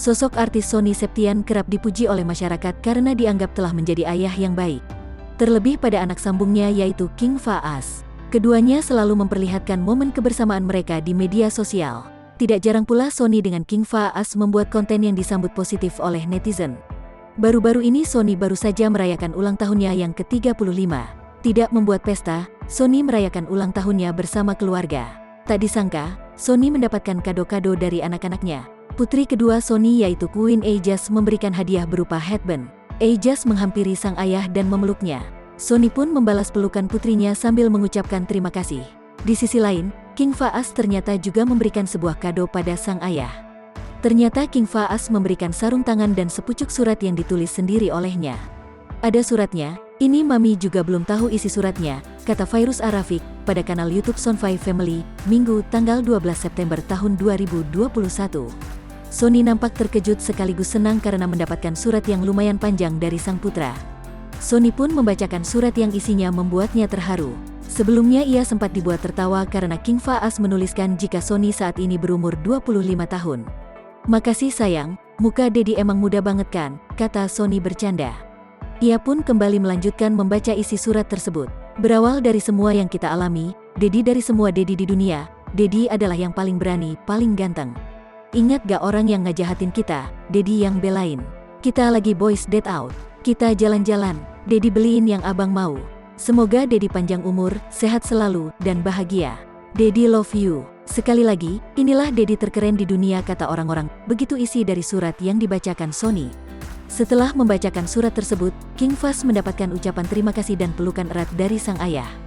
Sosok artis Sonny Septian kerap dipuji oleh masyarakat karena dianggap telah menjadi ayah yang baik. Terlebih pada anak sambungnya yaitu King Faas. Keduanya selalu memperlihatkan momen kebersamaan mereka di media sosial. Tidak jarang pula Sonny dengan King Faas membuat konten yang disambut positif oleh netizen. Baru-baru ini Sonny baru saja merayakan ulang tahunnya yang ke-35. Tidak membuat pesta, Sonny merayakan ulang tahunnya bersama keluarga. Tak disangka, Sonny mendapatkan kado-kado dari anak-anaknya. Putri kedua Sonny yaitu Queen Ajas memberikan hadiah berupa headband. Ajas menghampiri sang ayah dan memeluknya. Sonny pun membalas pelukan putrinya sambil mengucapkan terima kasih. Di sisi lain, King Faas ternyata juga memberikan sebuah kado pada sang ayah. Ternyata King Faas memberikan sarung tangan dan sepucuk surat yang ditulis sendiri olehnya. Ada suratnya, ini Mami juga belum tahu isi suratnya, kata Fairuz Arafik pada kanal YouTube Son5 Family, Minggu tanggal 12 September tahun 2021. Sonny nampak terkejut sekaligus senang karena mendapatkan surat yang lumayan panjang dari sang putra. Sonny pun membacakan surat yang isinya membuatnya terharu. Sebelumnya ia sempat dibuat tertawa karena King Faas menuliskan jika Sonny saat ini berumur 25 tahun. Makasih sayang, muka Dedi emang muda banget kan, kata Sonny bercanda. Ia pun kembali melanjutkan membaca isi surat tersebut. Berawal dari semua yang kita alami, Dedi dari semua Dedi di dunia, Dedi adalah yang paling berani, paling ganteng. Ingat gak orang yang ngejahatin kita, Dedi yang belain. Kita lagi boys date out, kita jalan-jalan, Dedi beliin yang abang mau. Semoga Dedi panjang umur, sehat selalu, dan bahagia. Dedi love you. Sekali lagi, inilah Dedi terkeren di dunia kata orang-orang, begitu isi dari surat yang dibacakan Sonny. Setelah membacakan surat tersebut, King Faas mendapatkan ucapan terima kasih dan pelukan erat dari sang ayah.